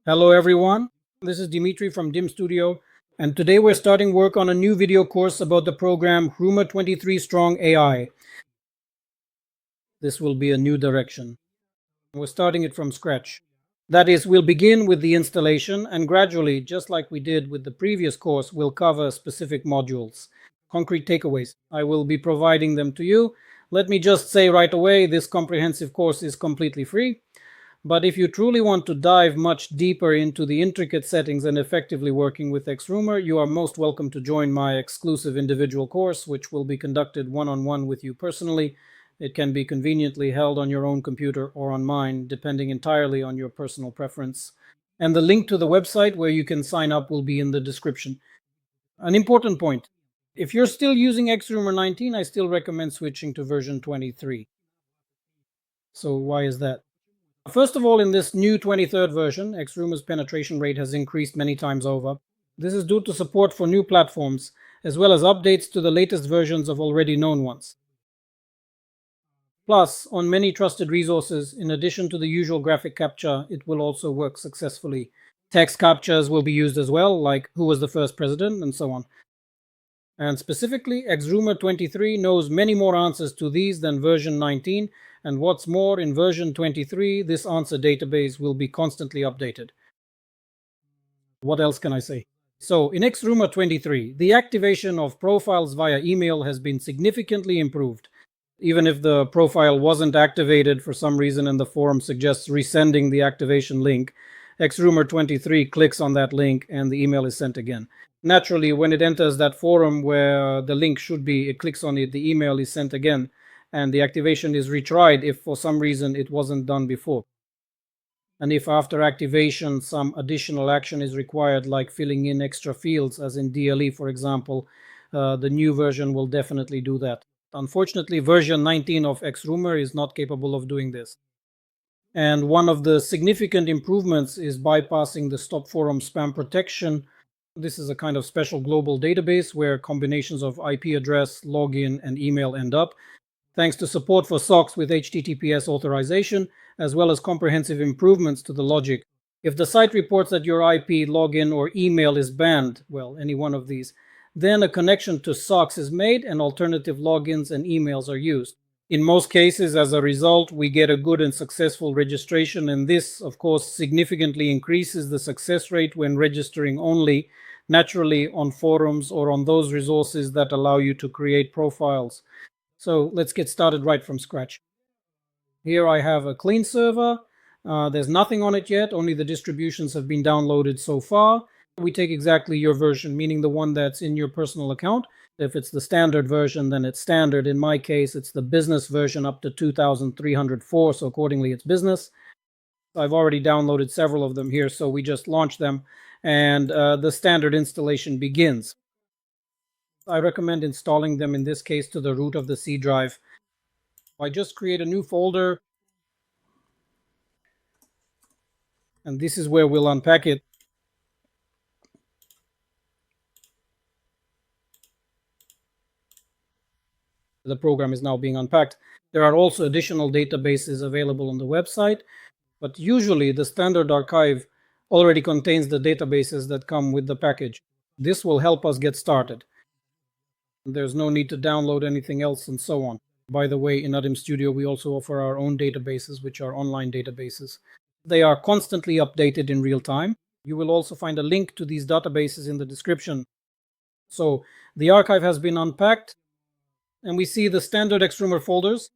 Hello everyone, this is Dimitri from Dim Studio, and today we're starting work on a new video course about the program XRumer 23 Strong AI. This will be a new direction. We're starting it from scratch. That is, we'll begin with the installation and gradually, just like we did with the previous course, we'll cover specific modules. Concrete takeaways. I will be providing them to you. Let me just say right away, this comprehensive course is completely free. But if you truly want to dive much deeper into the intricate settings and effectively working with XRumer, you are most welcome to join my exclusive individual course, which will be conducted one-on-one with you personally. It can be conveniently held on your own computer or on mine, depending entirely on your personal preference. And the link to the website where you can sign up will be in the description. An important point. If you're still using XRumer 19, I still recommend switching to version 23. So why is that? First of all, in this new 23rd version, XRumer's penetration rate has increased many times over. This is due to support for new platforms, as well as updates to the latest versions of already known ones. Plus, on many trusted resources, in addition to the usual graphic capture, it will also work successfully. Text captures will be used as well, like who was the first president, and so on. And specifically, XRumer 23 knows many more answers to these than version 19, and what's more, in version 23, this answer database will be constantly updated. What else can I say? So, in XRumer 23, the activation of profiles via email has been significantly improved. Even if the profile wasn't activated for some reason and the forum suggests resending the activation link, XRumer 23 clicks on that link and the email is sent again. Naturally, when it enters that forum where the link should be, it clicks on it, the email is sent again, and the activation is retried if for some reason it wasn't done before. And if after activation some additional action is required, like filling in extra fields, as in DLE, for example, the new version will definitely do that. Unfortunately, version 19 of XRumer is not capable of doing this. And one of the significant improvements is bypassing the stop forum spam protection. This is a kind of special global database where combinations of IP address, login, and email end up. Thanks to support for SOCs with HTTPS authorization, as well as comprehensive improvements to the logic. If the site reports that your IP, login, or email is banned, well, any one of these, then a connection to SOCs is made and alternative logins and emails are used. In most cases, as a result, we get a good and successful registration, and this, of course, significantly increases the success rate when registering only, naturally, on forums or on those resources that allow you to create profiles. So let's get started right from scratch. Here I have a clean server. There's nothing on it yet, only the distributions have been downloaded so far. We take exactly your version, meaning the one that's in your personal account. If it's the standard version, then it's standard. In my case, it's the business version up to 2304, so accordingly it's business. I've already downloaded several of them here, so we just launch them, and the standard installation begins. I recommend installing them, in this case, to the root of the C drive. I just create a new folder, and this is where we'll unpack it. The program is now being unpacked. There are also additional databases available on the website, but usually the standard archive already contains the databases that come with the package. This will help us get started. There's no need to download anything else and so on. By the way, in Dim Studio, we also offer our own databases, which are online databases. They are constantly updated in real time. You will also find a link to these databases in the description. So the archive has been unpacked, and we see the standard XRumer folders.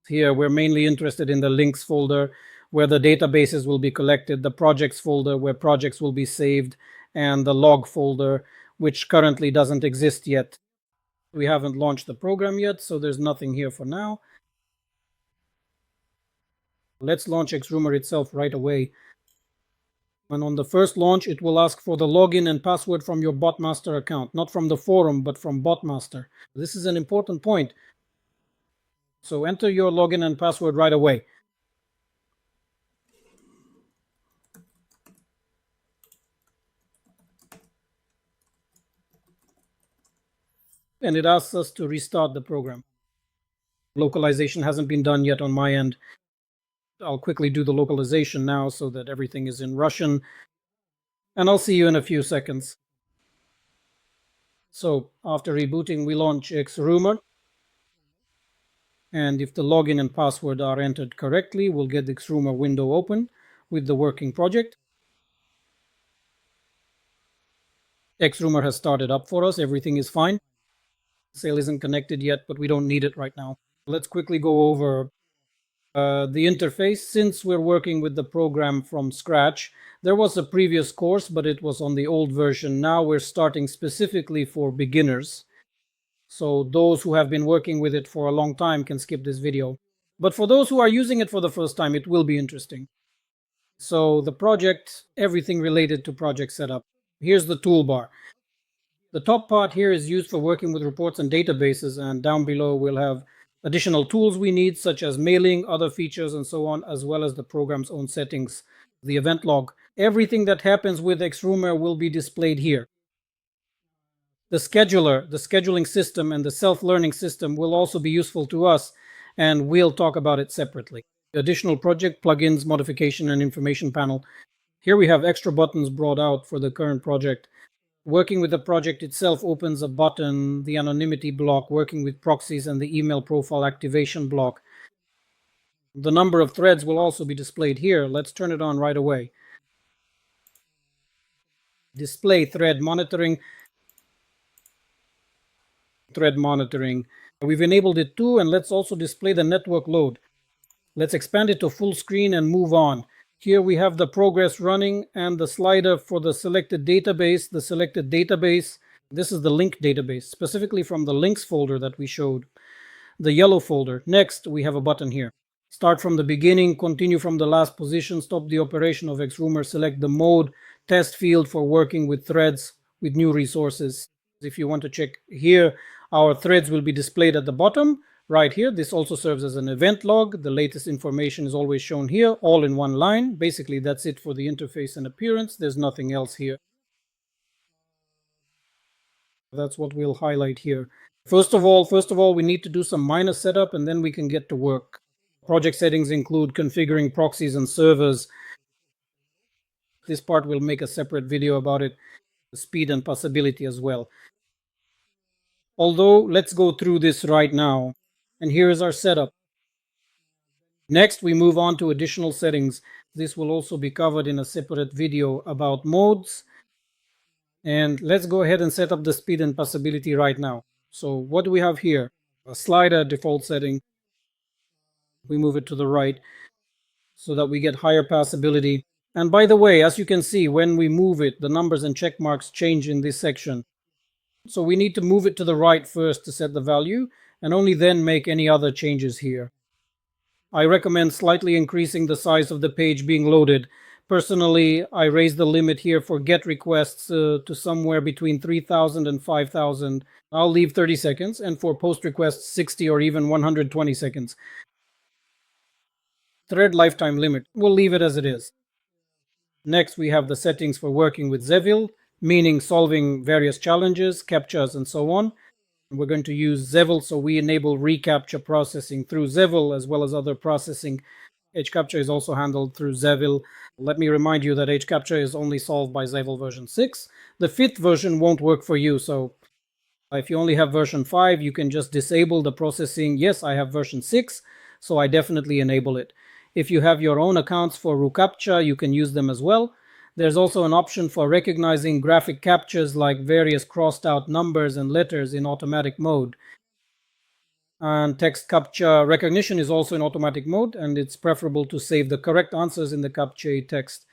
Here we're mainly interested in the links folder, where the databases will be collected, the projects folder, where projects will be saved, and the log folder, which currently doesn't exist yet. We haven't launched the program yet, so there's nothing here for now. Let's launch XRumer itself right away. And on the first launch, it will ask for the login and password from your Botmaster account, not from the forum, but from Botmaster. This is an important point. So enter your login and password right away. And it asks us to restart the program. Localization hasn't been done yet on my end. I'll quickly do the localization now so that everything is in Russian. And I'll see you in a few seconds. So after rebooting, we launch XRumer. And if the login and password are entered correctly, we'll get the XRumer window open with the working project. XRumer has started up for us. Everything is fine. Sail isn't connected yet, but we don't need it right now. Let's quickly go over the interface. Since we're working with the program from scratch, there was a previous course, but it was on the old version. Now we're starting specifically for beginners. So those who have been working with it for a long time can skip this video. But for those who are using it for the first time, it will be interesting. So the project, everything related to project setup. Here's the toolbar. The top part here is used for working with reports and databases, and down below we'll have additional tools we need, such as mailing, other features, and so on, as well as the program's own settings, the event log. Everything that happens with XRumer will be displayed here. The scheduler, the scheduling system, and the self-learning system will also be useful to us, and we'll talk about it separately. Additional project, plugins, modification, and information panel. Here we have extra buttons brought out for the current project. Working with the project itself opens a button, the anonymity block, working with proxies, and the email profile activation block. The number of threads will also be displayed here. Let's turn it on right away. Display thread monitoring. Thread monitoring. We've enabled it too, and let's also display the network load. Let's expand it to full screen and move on. Here we have the progress running and the slider for the selected database. The selected database, this is the link database, specifically from the links folder that we showed, the yellow folder. Next, we have a button here. Start from the beginning, continue from the last position, stop the operation of XRumer, select the mode, test field for working with threads with new resources. If you want to check here, our threads will be displayed at the bottom. Right here, this also serves as an event log. The latest information is always shown here, all in one line. Basically, that's it for the interface and appearance. There's nothing else here. That's what we'll highlight here. First of all, we need to do some minor setup, and then we can get to work. Project settings include configuring proxies and servers. This part will make a separate video about it, the speed and possibility as well. Although, let's go through this right now. And here is our setup. Next, we move on to additional settings. This will also be covered in a separate video about modes. And let's go ahead and set up the speed and possibility right now. So what do we have here? A slider default setting. We move it to the right so that we get higher passability. And by the way, as you can see, when we move it, the numbers and check marks change in this section. So we need to move it to the right first to set the value, and only then make any other changes here. I recommend slightly increasing the size of the page being loaded. Personally, I raise the limit here for GET requests to somewhere between 3,000 and 5,000. I'll leave 30 seconds, and for POST requests, 60 or even 120 seconds. Thread lifetime limit, we'll leave it as it is. Next, we have the settings for working with Zevil, meaning solving various challenges, captchas, and so on. We're going to use Zevil, so we enable reCAPTCHA processing through Zevil as well as other processing. HCAPTCHA is also handled through Zevil. Let me remind you that HCAPTCHA is only solved by Zevil version 6. The 5th version won't work for you, so if you only have version 5, you can just disable the processing. Yes, I have version 6, so I definitely enable it. If you have your own accounts for RuCAPTCHA, you can use them as well. There's also an option for recognizing graphic captchas like various crossed out numbers and letters in automatic mode. And text CAPTCHA recognition is also in automatic mode, and it's preferable to save the correct answers in the CAPTCHA text.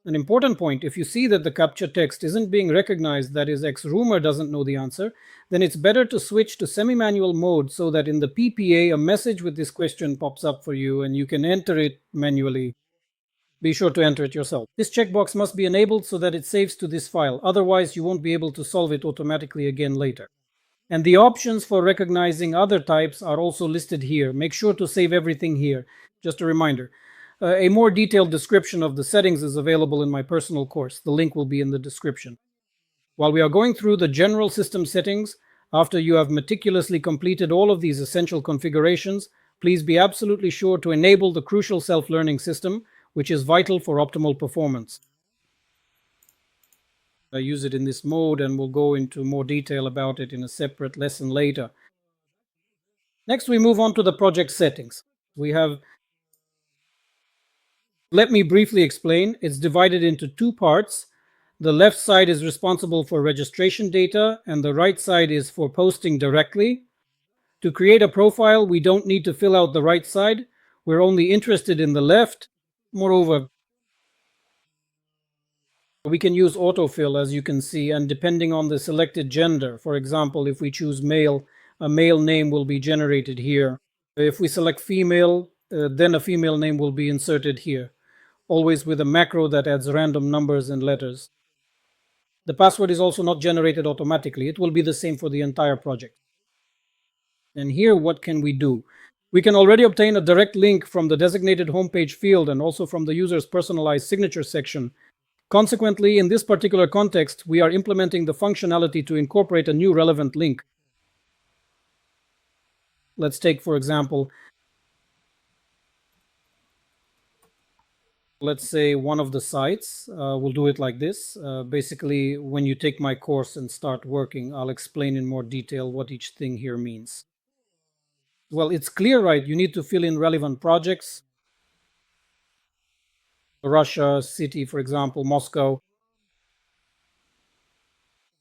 An important point, if you see that the CAPTCHA text isn't being recognized, that is, XRumer doesn't know the answer, then it's better to switch to semi-manual mode so that in the PPA a message with this question pops up for you and you can enter it manually. Be sure to enter it yourself. This checkbox must be enabled so that it saves to this file. Otherwise, you won't be able to solve it automatically again later. And the options for recognizing other types are also listed here. Make sure to save everything here. Just a reminder. A more detailed description of the settings is available in my personal course. The link will be in the description. While we are going through the general system settings, after you have meticulously completed all of these essential configurations, Please be absolutely sure to enable the crucial self-learning system, which is vital for optimal performance. I use it in this mode, and we'll go into more detail about it in a separate lesson later. Next, we move on to the project settings. Let me briefly explain. It's divided into two parts. The left side is responsible for registration data, and the right side is for posting directly. To create a profile, we don't need to fill out the right side. We're only interested in the left. Moreover, we can use autofill, as you can see, and depending on the selected gender, for example, if we choose male, a male name will be generated here. If we select female, then a female name will be inserted here, always with a macro that adds random numbers and letters. The password is also not generated automatically. It will be the same for the entire project. And here, what can we do? We can already obtain a direct link from the designated homepage field and also from the user's personalized signature section. Consequently, in this particular context, we are implementing the functionality to incorporate a new relevant link. Let's take, for example, let's say one of the sites. We'll do it like this. Basically, when you take my course and start working, I'll explain in more detail what each thing here means. Well, it's clear, right? You need to fill in relevant projects. Russia, city, for example, Moscow.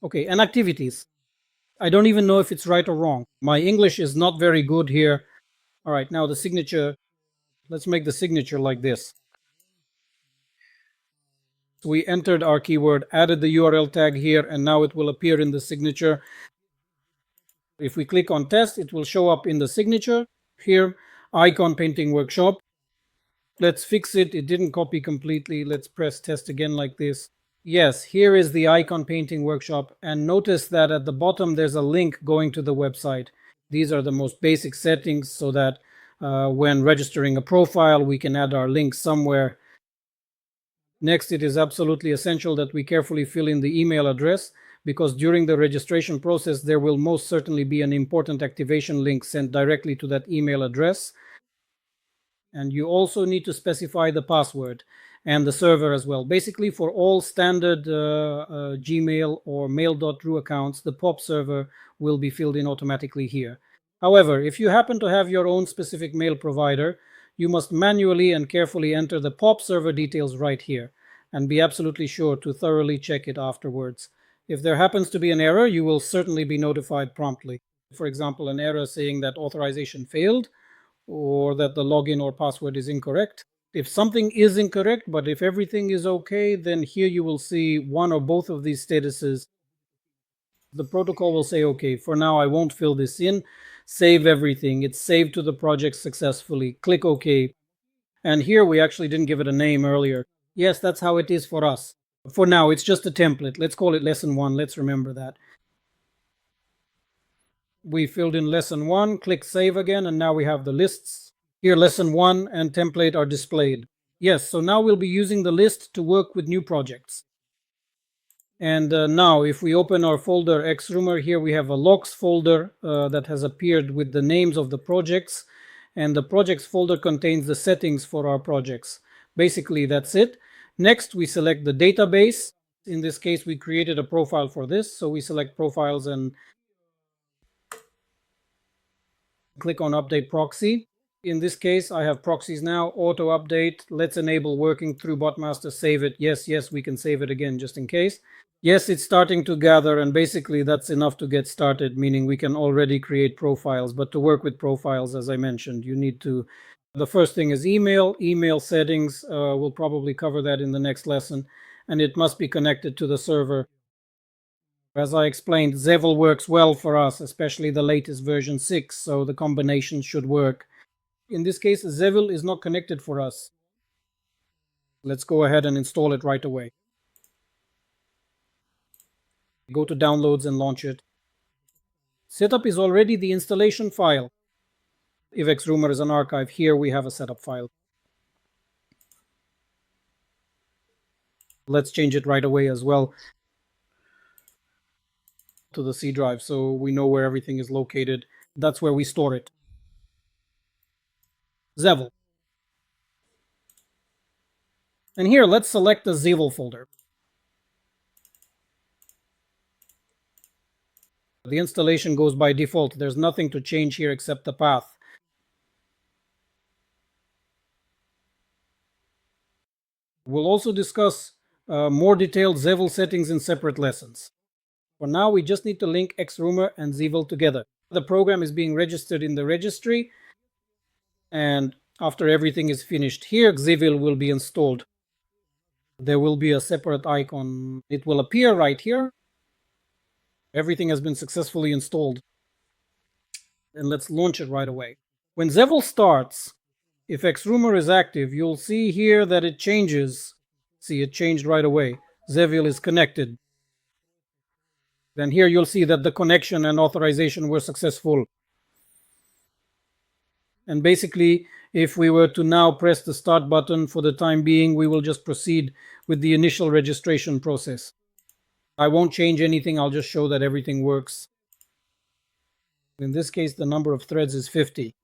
Okay, and activities. I don't even know if it's right or wrong. My English is not very good here. All right, now the signature. Let's make the signature like this. We entered our keyword, added the URL tag here, and now it will appear in the signature. If we click on test, it will show up in the signature. Here, icon painting workshop. Let's fix it. It didn't copy completely. Let's press test again like this. Yes, here is the icon painting workshop. And notice that at the bottom, there's a link going to the website. These are the most basic settings so that when registering a profile, we can add our link somewhere. Next, it is absolutely essential that we carefully fill in the email address, because during the registration process, there will most certainly be an important activation link sent directly to that email address. And you also need to specify the password and the server as well. Basically, for all standard Gmail or mail.ru accounts, the POP server will be filled in automatically here. However, if you happen to have your own specific mail provider, you must manually and carefully enter the POP server details right here, and be absolutely sure to thoroughly check it afterwards. If there happens to be an error, you will certainly be notified promptly. For example, an error saying that authorization failed, or that the login or password is incorrect. If something is incorrect, but if everything is okay, then here you will see one or both of these statuses. The protocol will say, okay, for now I won't fill this in. Save everything. It's saved to the project successfully. Click OK. And here we actually didn't give it a name earlier. Yes, that's how it is for us. For now, it's just a template. Let's call it lesson 1. Let's remember that. We filled in lesson 1, click save again, and now we have the lists. Here, lesson 1 and template are displayed. Yes, so now we'll be using the list to work with new projects. And now, if we open our folder XRumer, here we have a logs folder that has appeared with the names of the projects. And the projects folder contains the settings for our projects. Basically, that's it. Next, we select the database. In this case, we created a profile for this. So we select profiles and click on update proxy. In this case, I have proxies now, auto update. Let's enable working through Botmaster, save it. Yes, we can save it again just in case. Yes, it's starting to gather, and basically that's enough to get started, meaning we can already create profiles. But to work with profiles, as I mentioned, you need to, the first thing is email settings. We'll probably cover that in the next lesson, and it must be connected to the server. As I explained, Zevel works well for us, especially the latest version 6, so the combination should work. In this case, Zevel is not connected for us. Let's go ahead and install it right away. Go to downloads and launch it. Setup is already the installation file. If XRumer is an archive, here we have a setup file. Let's change it right away as well to the C drive so we know where everything is located. That's where we store it. Zevel. And here, let's select the Zevel folder. The installation goes by default. There's nothing to change here except the path. We'll also discuss more detailed Zevel settings in separate lessons. For now, we just need to link XRumer and Zevel together. The program is being registered in the registry, and after everything is finished here, Zevel will be installed. There will be a separate icon. It will appear right here. Everything has been successfully installed. And let's launch it right away. When Zevel starts, if XRumer is active, you'll see here that it changes. See, it changed right away. Zevel is connected. Then here you'll see that the connection and authorization were successful. And basically, if we were to now press the start button for the time being, we will just proceed with the initial registration process. I won't change anything. I'll just show that everything works. In this case, the number of threads is 50.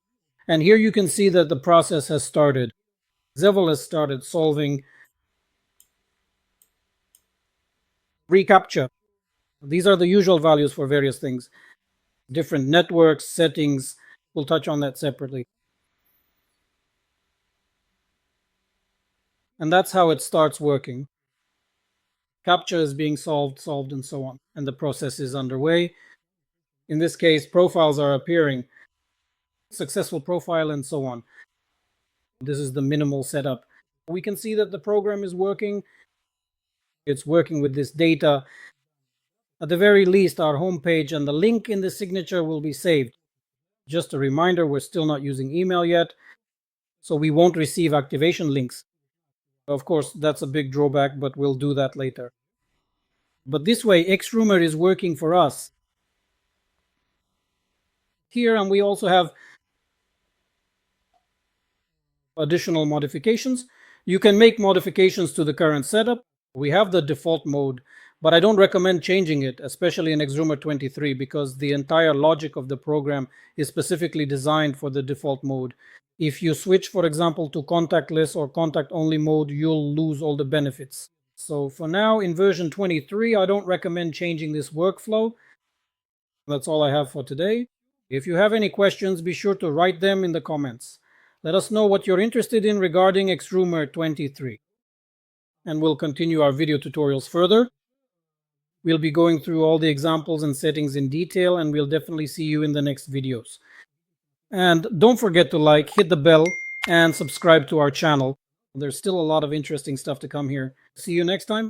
And here you can see that the process has started. Zevel has started solving reCAPTCHA. These are the usual values for various things. Different networks, settings. We'll touch on that separately. And that's how it starts working. CAPTCHA is being solved, and so on. And the process is underway. In this case, profiles are appearing. Successful profile and so on. This is the minimal setup. We can see that the program is working. It's working with this data. At the very least, our homepage and the link in the signature will be saved. Just a reminder, we're still not using email yet, so we won't receive activation links. Of course, that's a big drawback, but we'll do that later. But this way, XRumer is working for us. Here, and we also have additional modifications. You can make modifications to the current setup. We have the default mode, but I don't recommend changing it, especially in XRumer 23, because the entire logic of the program is specifically designed for the default mode. If you switch, for example, to contactless or contact-only mode, you'll lose all the benefits. So for now, in version 23, I don't recommend changing this workflow. That's all I have for today. If you have any questions, be sure to write them in the comments. Let us know what you're interested in regarding XRumer 23. And we'll continue our video tutorials further. We'll be going through all the examples and settings in detail, and we'll definitely see you in the next videos. And don't forget to like, hit the bell, and subscribe to our channel. There's still a lot of interesting stuff to come here. See you next time.